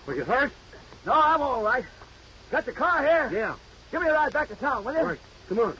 Were you hurt? No, I'm all right. Got the car here? Yeah. Give me a ride back to town, will you? All right. Come on.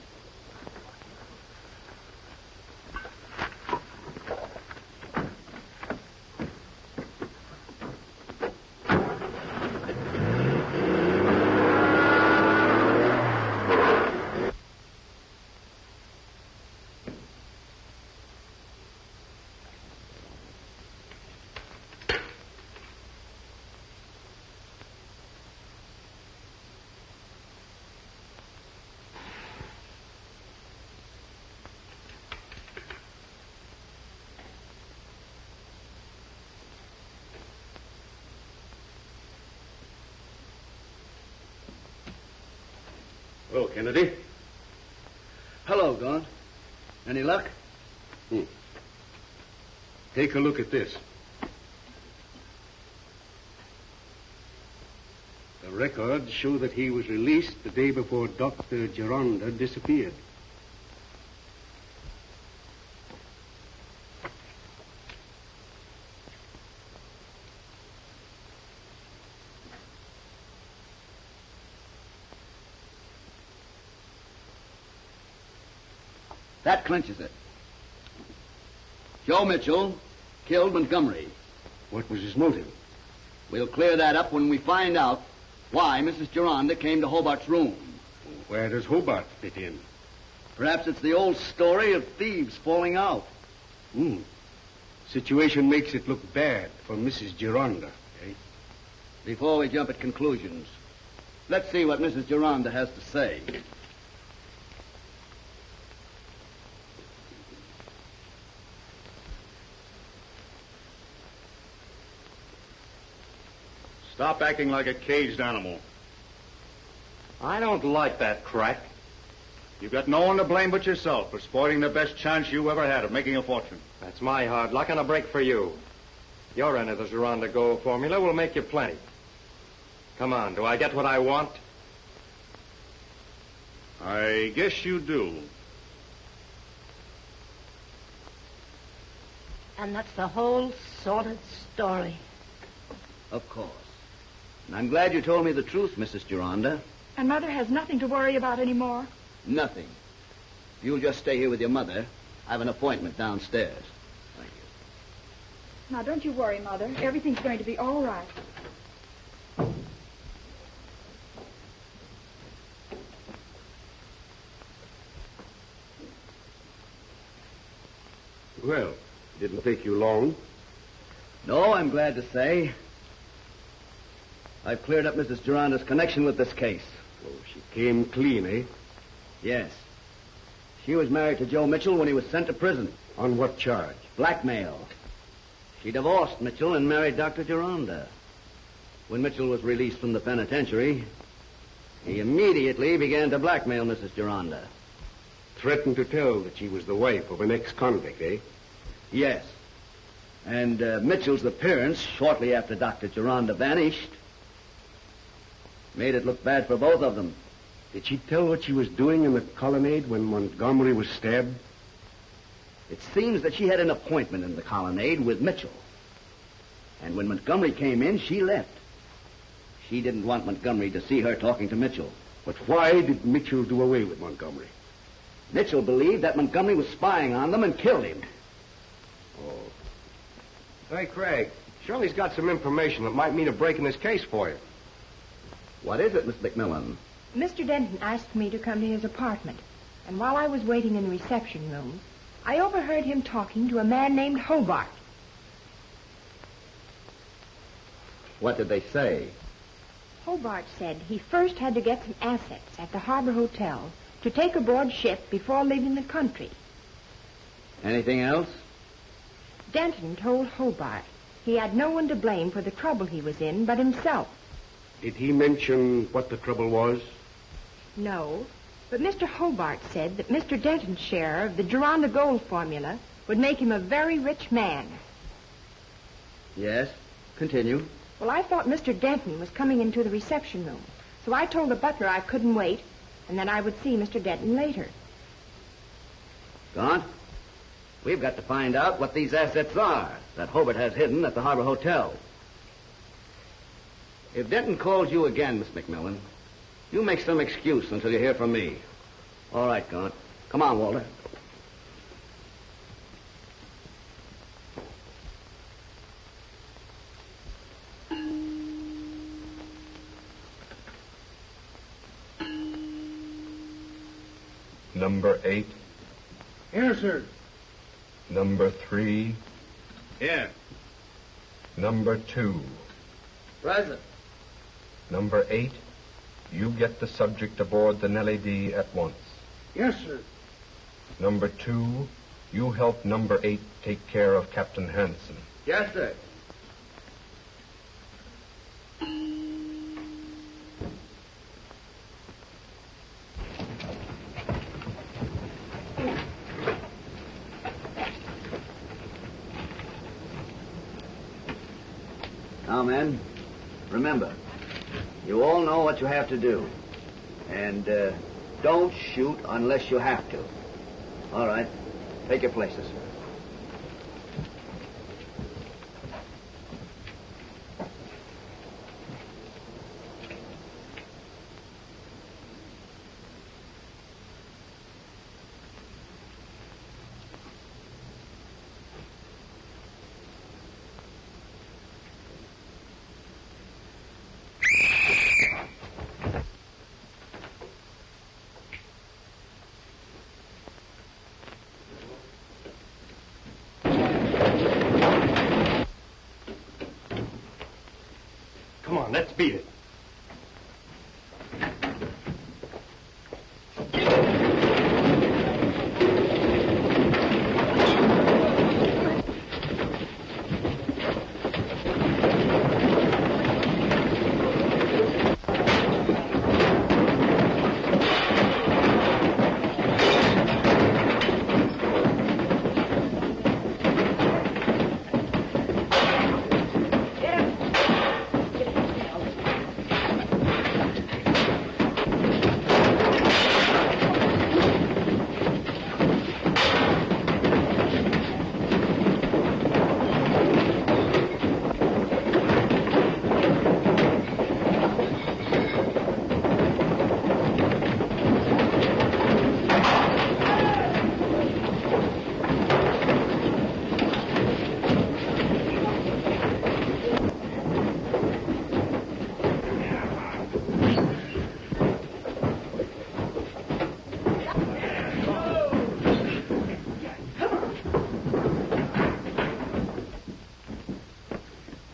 Hello, Kennedy. Hello, Gaunt. Any luck? Take a look at this. The records show that he was released the day before Dr. Geronda disappeared. That clinches it. Joe Mitchell killed Montgomery. What was his motive? We'll clear that up when we find out why Mrs. Geronda came to Hobart's room. Where does Hobart fit in? Perhaps it's the old story of thieves falling out. Situation makes it look bad for Mrs. Geronda, eh? Before we jump at conclusions, let's see what Mrs. Geronda has to say. Stop acting like a caged animal. I don't like that crack. You've got no one to blame but yourself for spoiling the best chance you ever had of making a fortune. That's my hard luck and a break for you. Your end of the Geronda Gold formula will make you plenty. Come on, do I get what I want? I guess you do. And that's the whole sordid story. Of course. And I'm glad you told me the truth, Mrs. Geronda. And Mother has nothing to worry about anymore. Nothing. If you'll just stay here with your mother, I have an appointment downstairs. Thank you. Now, don't you worry, Mother. Everything's going to be all right. Well, it didn't take you long. No, I'm glad to say. I've cleared up Mrs. Geronda's connection with this case. Oh, she came clean, eh? Yes. She was married to Joe Mitchell when he was sent to prison. On what charge? Blackmail. She divorced Mitchell and married Dr. Geronda. When Mitchell was released from the penitentiary, he immediately began to blackmail Mrs. Geronda. Threatened to tell that she was the wife of an ex-convict, eh? Yes. And Mitchell's appearance shortly after Dr. Geronda vanished made it look bad for both of them. Did she tell what she was doing in the colonnade when Montgomery was stabbed? It seems that she had an appointment in the colonnade with Mitchell. And when Montgomery came in, she left. She didn't want Montgomery to see her talking to Mitchell. But why did Mitchell do away with Montgomery? Mitchell believed that Montgomery was spying on them and killed him. Oh. Hey, Craig, Shirley's got some information that might mean a break in this case for you. What is it, Miss McMillan? Mr. Denton asked me to come to his apartment, and while I was waiting in the reception room, I overheard him talking to a man named Hobart. What did they say? Hobart said he first had to get some assets at the Harbor Hotel to take aboard ship before leaving the country. Anything else? Denton told Hobart he had no one to blame for the trouble he was in but himself. Did he mention what the trouble was? No, but Mr. Hobart said that Mr. Denton's share of the Geronda Gold formula would make him a very rich man. Yes, continue. Well, I thought Mr. Denton was coming into the reception room, so I told the butler I couldn't wait, and that I would see Mr. Denton later. Gaunt, we've got to find out what these assets are that Hobart has hidden at the Harbor Hotel. If Denton calls you again, Miss McMillan, you make some excuse until you hear from me. All right, Gaunt. Come on, Walter. Number 8. Here, sir. Number 3. Here. Number 2. Present. Number 8. You get the subject aboard the Nellie D at once. Yes, sir. Number 2. You help number 8 take care of Captain Hansen. Yes, sir. Now, men, remember, you all know what you have to do. And don't shoot unless you have to. All right, take your places. Come on, let's beat it.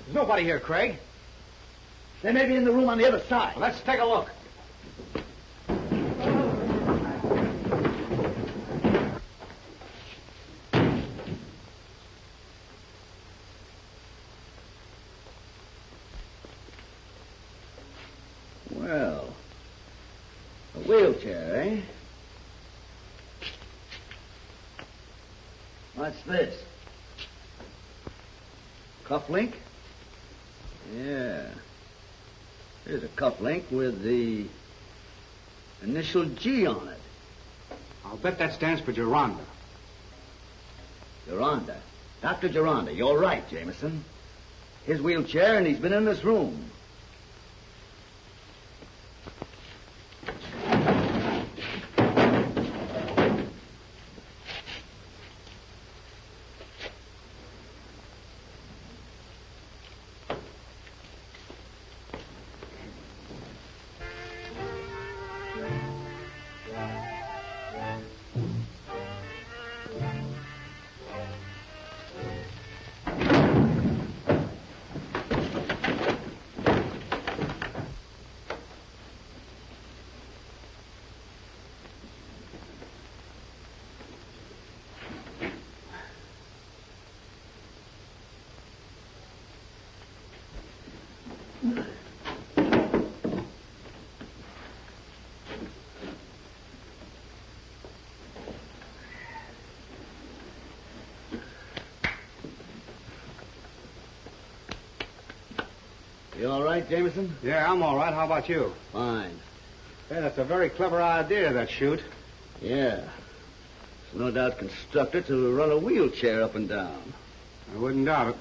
There's nobody here, Craig. They may be in the room on the other side. Let's take a look. Well, a wheelchair, eh? What's this? Cufflink? Yeah. Here's a cufflink with the initial G on it. I'll bet that stands for Geronda. Geronda. Dr. Geronda. You're right, Jameson. His wheelchair, and he's been in this room. You all right, Jameson? Yeah, I'm all right. How about you? Fine. Yeah, that's a very clever idea, that chute. Yeah. It's no doubt constructed to run a wheelchair up and down. I wouldn't doubt it.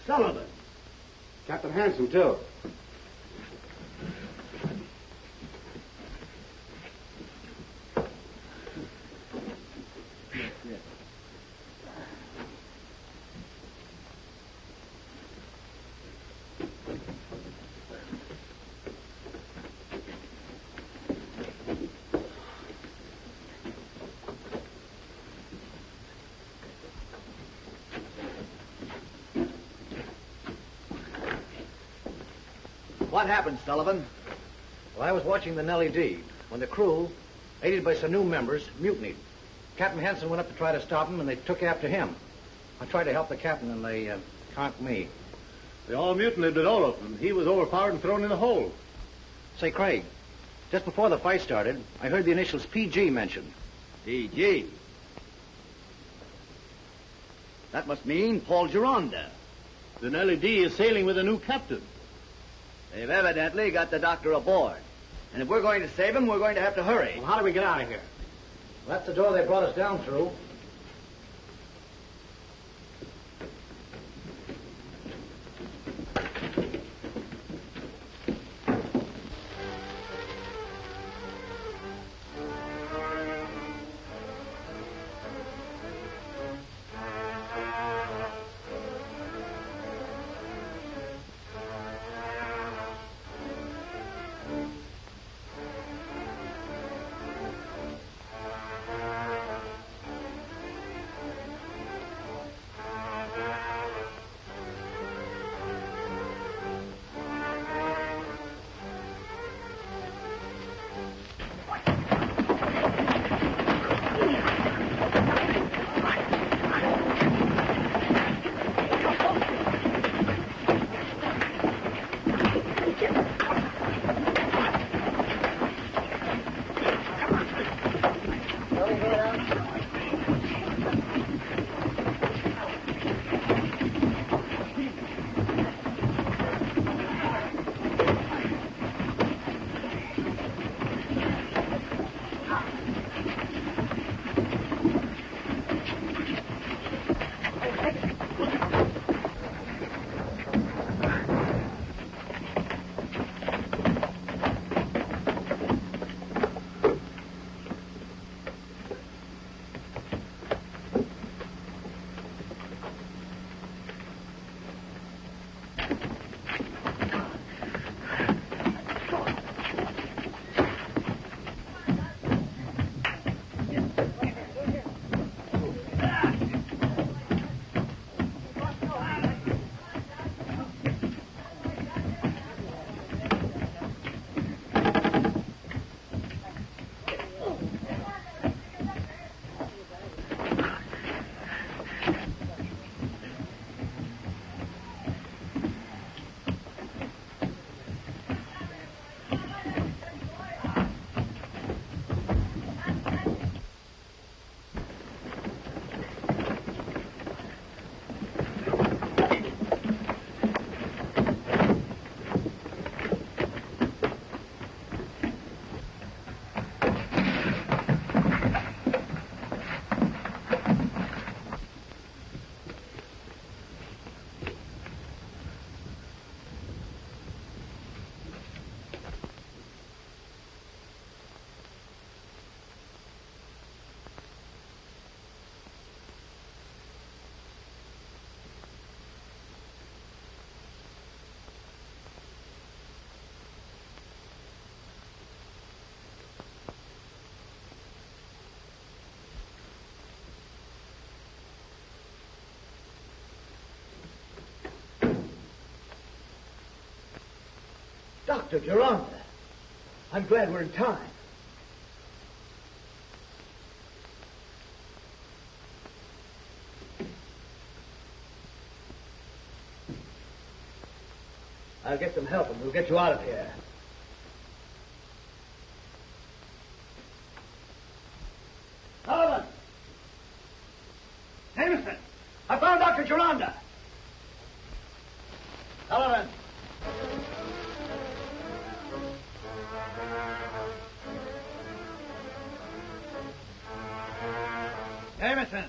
Sullivan. Captain Hanson, too. What happened, Sullivan? Well, I was watching the Nellie D when the crew, aided by some new members, mutinied. Captain Hanson went up to try to stop them, and they took after him. I tried to help the captain, and they conked me. They all mutinied with Olaf, and he was overpowered and thrown in the hole. Say, Craig, just before the fight started, I heard the initials PG mentioned. PG. That must mean Paul Gironda. The Nellie D is sailing with a new captain. They've evidently got the doctor aboard. And if we're going to save him, we're going to have to hurry. Well, how do we get out of here? Well, that's the door they brought us down through. Dr. Gironda. I'm glad we're in time. I'll get some help and we'll get you out of here. Sullivan! Jameson! I found Dr. Gironda! Sullivan! Jameson!